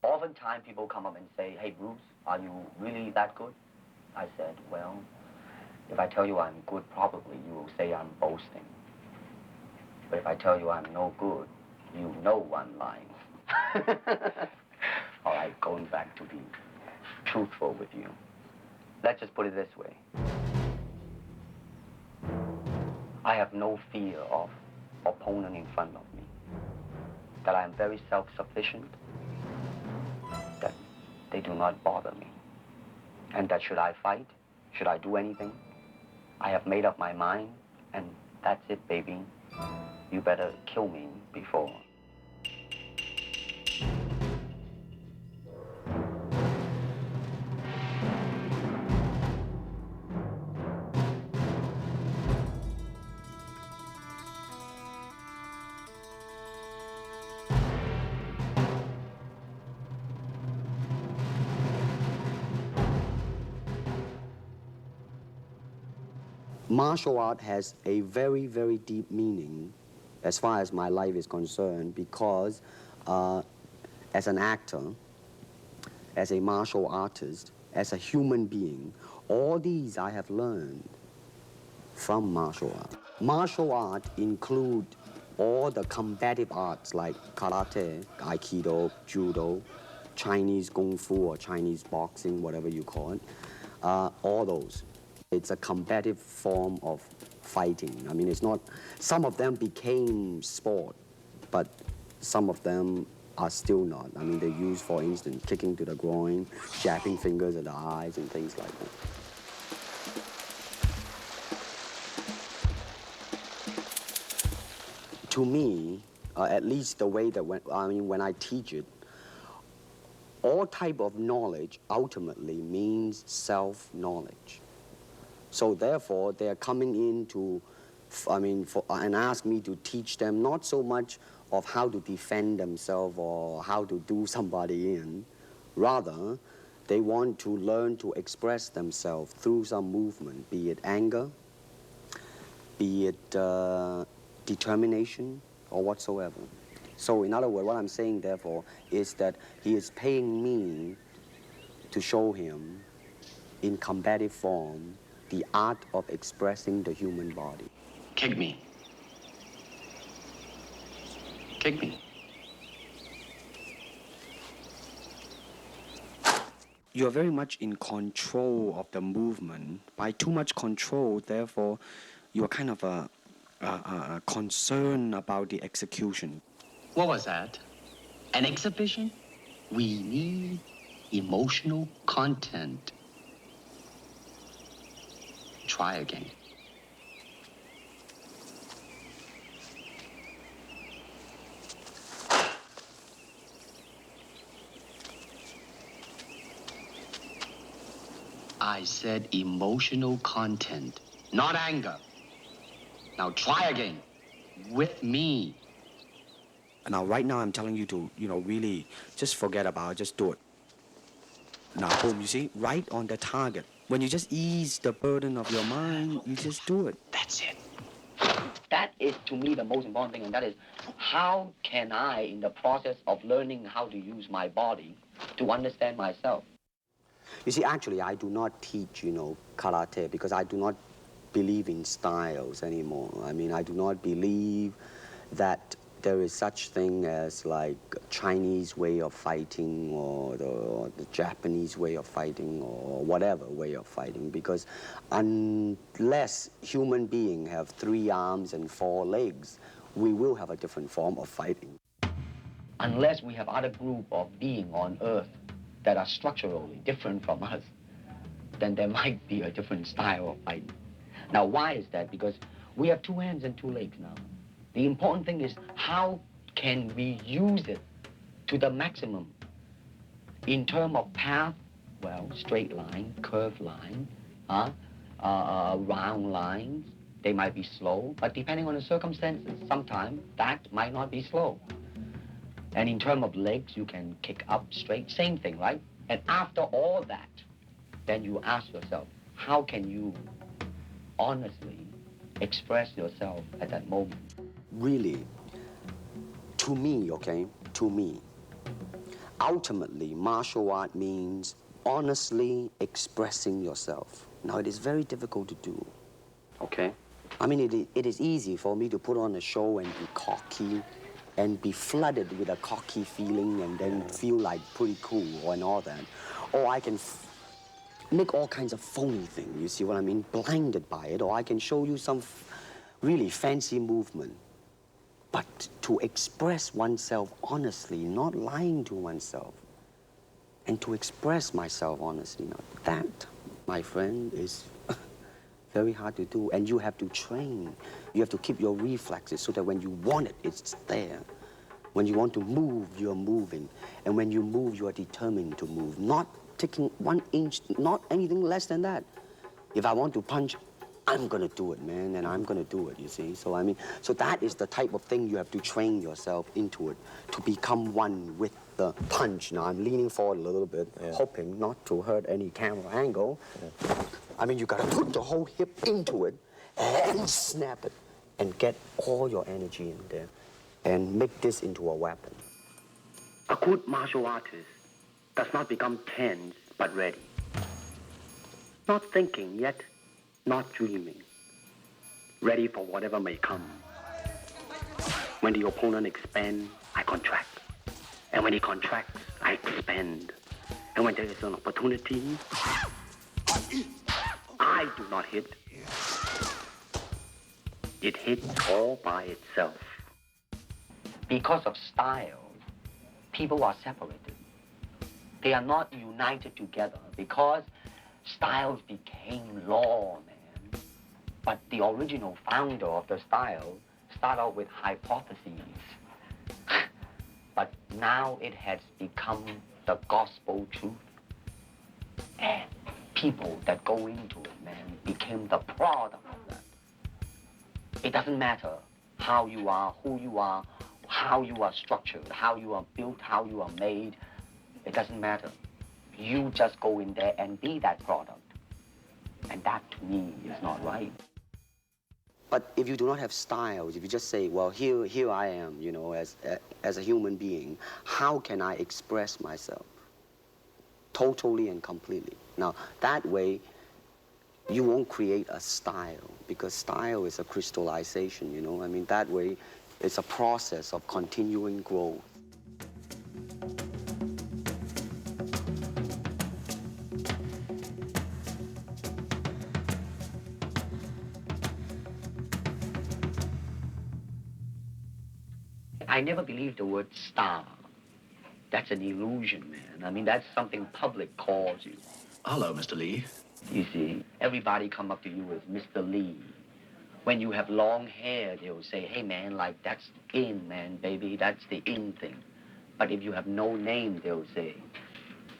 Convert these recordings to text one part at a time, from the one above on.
Oftentimes people come up and say, hey, Bruce, are you really that good? I said, well, if I tell you I'm good, probably you will say I'm boasting. But if I tell you I'm no good, you know I'm lying. All right, going back to be truthful with you. Let's just put it this way. I have no fear of opponent in front of me. That I am very self-sufficient. That they do not bother me. And that should I fight, should I do anything, I have made up my mind, and that's it, baby. You better kill me before. Martial art has a very, very deep meaning as far as my life is concerned because as an actor, as a martial artist, as a human being, all these I have learned from martial art. Martial art include all the combative arts like karate, aikido, judo, Chinese kung fu or Chinese boxing, whatever you call it, all those. It's a combative form of fighting. I mean, it's not, some of them became sport, but some of them are still not. I mean, they're used, for instance, kicking to the groin, jabbing fingers at the eyes, and things like that. To me, at least the way that when I teach it, all type of knowledge ultimately means self-knowledge. So therefore, they're coming in to, and ask me to teach them not so much of how to defend themselves or how to do somebody in. Rather, they want to learn to express themselves through some movement, be it anger, be it determination, or whatsoever. So in other words, what I'm saying, therefore, is that he is paying me to show him in combative form the art of expressing the human body. Kick me. Kick me. You're very much in control of the movement. By too much control, therefore, you're kind of concerned about the execution. What was that? An exhibition? We need emotional content. Try again. I said emotional content, not anger. Now try again, with me. Now, right now, I'm telling you to, really just forget about it, just do it. Now, boom, you see, right on the target. When you just ease the burden of your mind, you just do it. That's it. That is, to me, the most important thing, and that is, how can I, in the process of learning how to use my body, to understand myself? You see, actually, I do not teach, karate because I do not believe in styles anymore. I mean, I do not believe that there is such thing as like Chinese way of fighting or the Japanese way of fighting or whatever way of fighting, because unless human beings have 3 arms and 4 legs, we will have a different form of fighting. Unless we have other group of beings on Earth that are structurally different from us, then there might be a different style of fighting. Now, why is that? Because we have 2 hands and 2 legs now. The important thing is how can we use it to the maximum in terms of path, well, straight line, curved line, round lines. They might be slow, but depending on the circumstances, sometimes that might not be slow. And in terms of legs, you can kick up straight, same thing, right? And after all that, then you ask yourself, how can you honestly express yourself at that moment? Really, to me, okay, to me, ultimately, martial art means honestly expressing yourself. Now, it is very difficult to do, okay? I mean, it is easy for me to put on a show and be cocky and be flooded with a cocky feeling and then feel like pretty cool and all that. Or I can make all kinds of phony things, you see what I mean? Blinded by it. Or I can show you some really fancy movement. But to express oneself honestly, not lying to oneself, and to express myself honestly, now that, my friend, is very hard to do. And you have to train. You have to keep your reflexes so that when you want it, it's there. When you want to move, you're moving. And when you move, you are determined to move. Not taking 1 inch, not anything less than that. If I want to punch, I'm gonna do it, man, and I'm gonna do it, you see? So, I mean, so that is the type of thing you have to train yourself into it, to become one with the punch. Now, I'm leaning forward a little bit, hoping not to hurt any camera angle. I mean, you gotta put the whole hip into it and snap it and get all your energy in there and make this into a weapon. A good martial artist does not become tense, but ready. Not thinking yet, not dreaming. Ready for whatever may come. When the opponent expands, I contract. And when he contracts, I expand. And when there is an opportunity, I do not hit. It hits all by itself. Because of style, people are separated. They are not united together because styles became law, man. But the original founder of the style started out with hypotheses. But now it has become the gospel truth. And people that go into it, man, became the product of that. It doesn't matter how you are, who you are, how you are structured, how you are built, how you are made. It doesn't matter. You just go in there and be that product. And that, to me, is not right. But if you do not have styles, if you just say, well, here I am, you know, as a human being, how can I express myself? Totally and completely. Now, that way, you won't create a style, because style is a crystallization, you know? I mean, that way, it's a process of continuing growth. I never believed the word star. That's an illusion, man. I mean, that's something public calls you. Hello, Mr. Lee. You see, everybody come up to you as Mr. Lee. When you have long hair, they'll say, hey, man, like, that's in, man, baby. That's the in thing. But if you have no name, they'll say,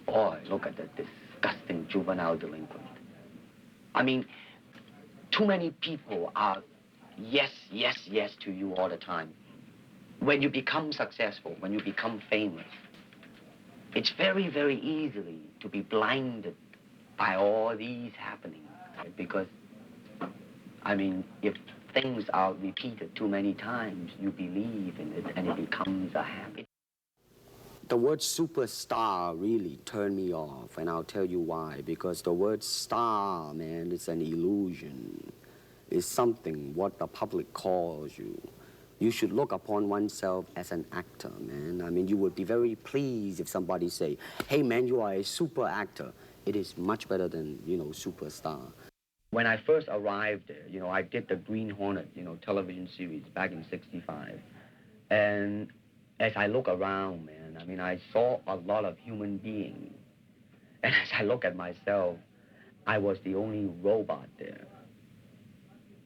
boy, look at that disgusting juvenile delinquent. I mean, too many people are yes, yes, yes to you all the time. When you become successful, when you become famous, it's very, very easily to be blinded by all these happenings. Right? Because, I mean, if things are repeated too many times, you believe in it and it becomes a habit. The word superstar really turned me off, and I'll tell you why. Because the word star, man, is an illusion. It's something what the public calls you. You should look upon oneself as an actor, man. I mean, you would be very pleased if somebody say, hey, man, you are a super actor. It is much better than, you know, superstar. When I first arrived there, you know, I did the Green Hornet, you know, television series back in '65. And as I look around, man, I mean, I saw a lot of human beings. And as I look at myself, I was the only robot there.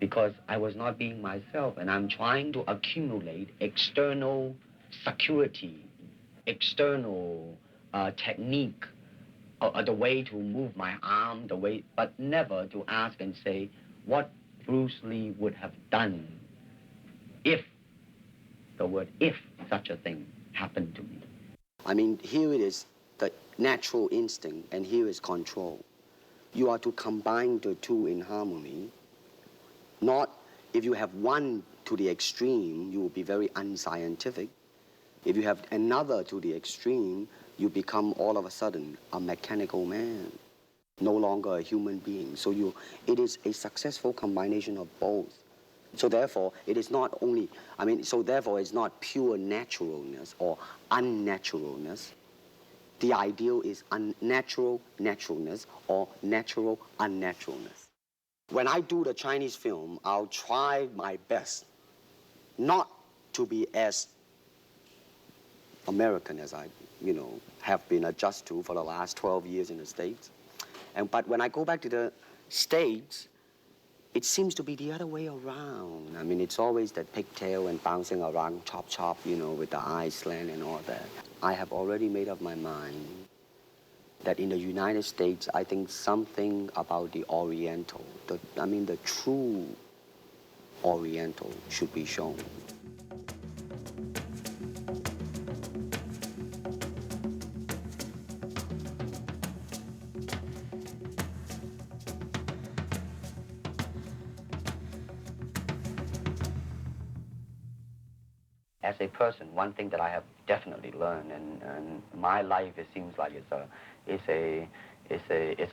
Because I was not being myself, and I'm trying to accumulate external security, external technique, the way to move my arm, the way, but never to ask and say what Bruce Lee would have done if, the word if, such a thing happened to me. I mean, here it is, the natural instinct, and here is control. You are to combine the two in harmony. Not, if you have one to the extreme, you will be very unscientific. If you have another to the extreme, you become all of a sudden a mechanical man, no longer a human being. So it is a successful combination of both. So therefore, it is not only, so therefore it's not pure naturalness or unnaturalness. The ideal is unnatural naturalness or natural unnaturalness. When I do the Chinese film, I'll try my best not to be as American as I, have been adjusted to for the last 12 years in the States. But when I go back to the States, it seems to be the other way around. It's always that pigtail and bouncing around, chop, with the eyes slant and all that. I have already made up my mind that in the United States, I think something about the Oriental, the true Oriental should be shown. As a person, one thing that I have definitely learned, and my life, it seems like it's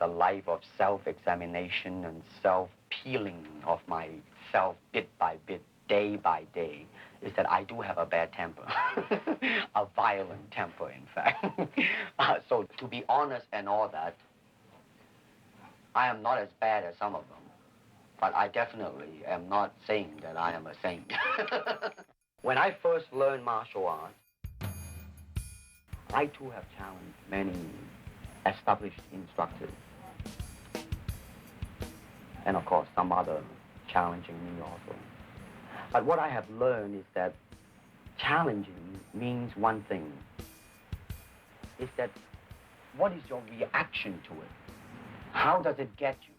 a life of self-examination and self-peeling of myself bit by bit, day by day, is that I do have a bad temper, a violent temper, in fact. So to be honest and all that, I am not as bad as some of them, but I definitely am not saying that I am a saint. When I first learned martial arts, I too have challenged many established instructors. And of course, some other challenging me also. But what I have learned is that challenging means one thing, is that what is your reaction to it? How does it get you?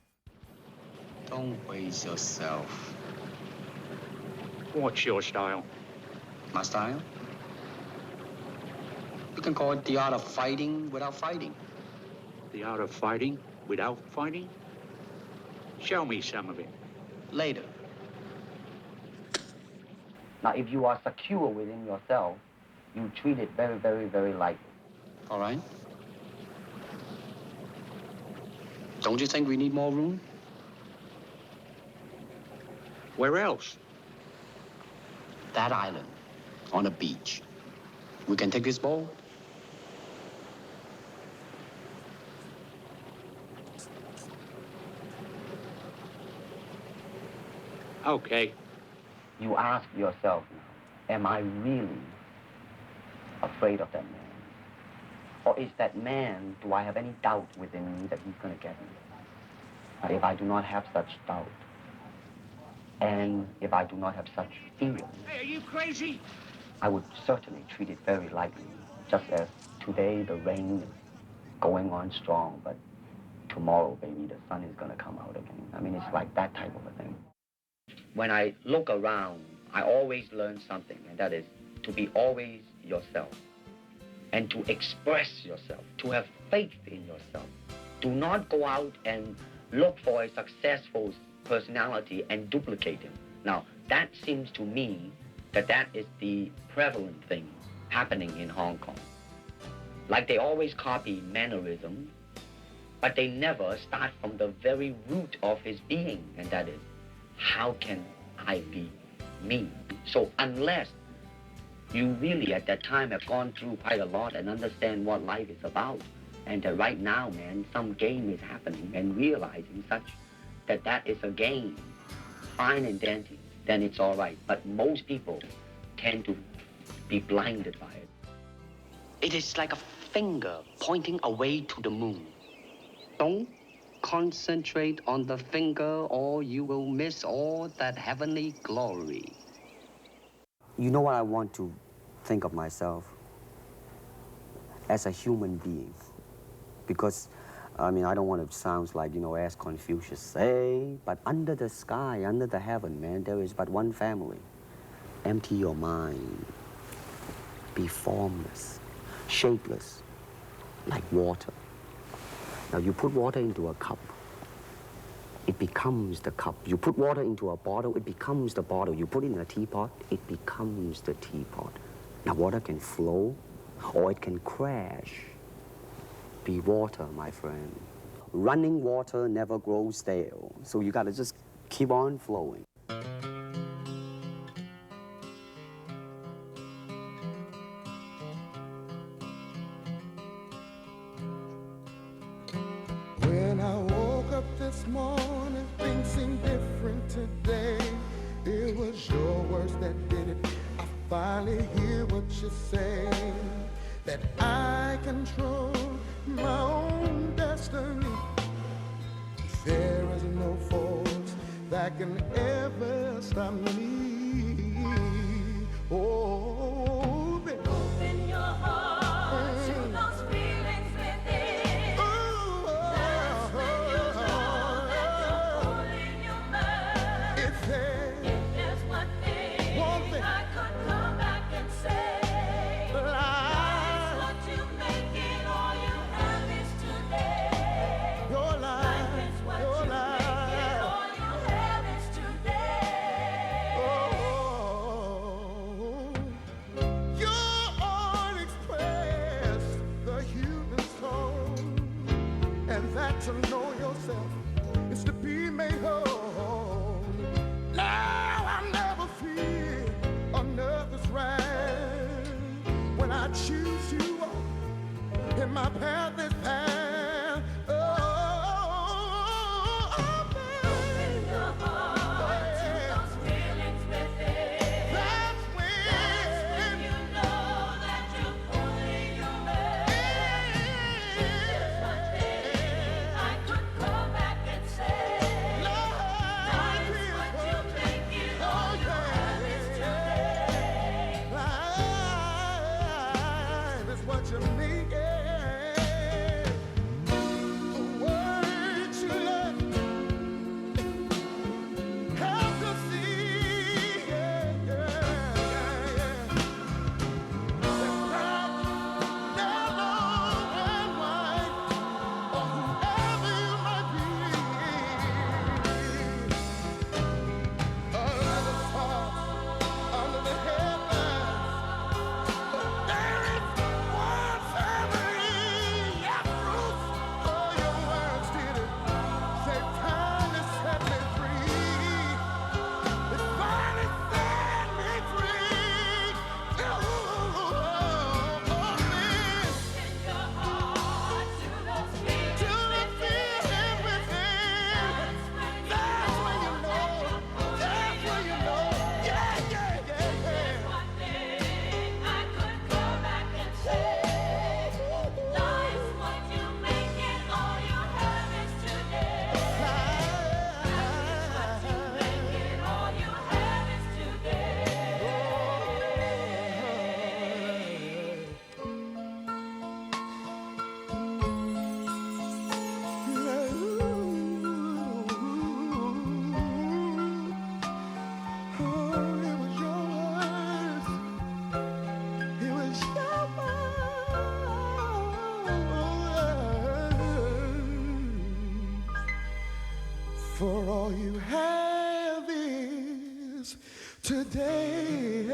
Don't waste yourself. What's your style? My style? You can call it the art of fighting without fighting. The art of fighting without fighting? Show me some of it. Later. Now, if you are secure within yourself, you treat it very, very, very lightly. All right. Don't you think we need more room? Where else? That island, on a beach. We can take this boat. Okay. You ask yourself now, am I really afraid of that man? Or is that man, do I have any doubt within me that he's going to get me? But if I do not have such doubt, and if I do not have such fear, Hey, are you crazy? I would certainly treat it very lightly, just as today the rain is going on strong, but tomorrow, baby, the sun is going to come out again. It's like that type of a thing. When I look around, I always learn something, and that is to be always yourself and to express yourself, to have faith in yourself. Do not go out and look for a successful personality and duplicate him. Now, that seems to me that is the prevalent thing happening in Hong Kong. Like they always copy mannerisms, but they never start from the very root of his being, and that is, how can I be me? So unless you really at that time have gone through quite a lot and understand what life is about, and that right now, man, some game is happening, and realizing such that is a game, fine and dandy, then it's all right. But most people tend to be blinded by it. It is like a finger pointing away to the moon. Don't concentrate on the finger or you will miss all that heavenly glory. You know what I want to think of myself? As a human being. Because, I don't want to sound like, as Confucius say, but under the sky, under the heaven, man, there is but one family. Empty your mind. Be formless, shapeless, like water. Now, you put water into a cup, it becomes the cup. You put water into a bottle, it becomes the bottle. You put it in a teapot, it becomes the teapot. Now, water can flow, or it can crash. be water, my friend. Running water never grows stale, so you gotta just keep on flowing. When I woke up this morning, things seemed different today. It was your words that did it. I finally hear what you're saying, that I control my own destiny. There is no force that can ever stop me. Oh, baby. Open your heart to those feelings within. That's when you know that you're pulling your mind. If there's one thing I could come back and say, life's what you make it, all you have is today. your life, Life is what your you life. make it, all you have is today. You unexpressed the human soul, and that to know yourself is to be made whole. Now I never fear another's wrath when I choose to walk in my path is path. Open your heart to those feelings within. That's That's when you know that you're pulling your weight. There's one thing I could come back and say, life's what you make it, all you have is today. Life is what you make it. The words you left have to see, yeah, yeah, yeah. That black, yellow, and white, or whoever you might be, under the stars, under the headlights. There is one family, yes, Bruce. Oh, your words did it. Say, time has set me free. It finally set me free. Open your heart to those feelings within. That's when you know that you're pulling your weight. There's one thing I could come back and say, life's what you make it, all you have is today. Life is what you make it, all you have is today. It was your words. It was your words. For all you have is today.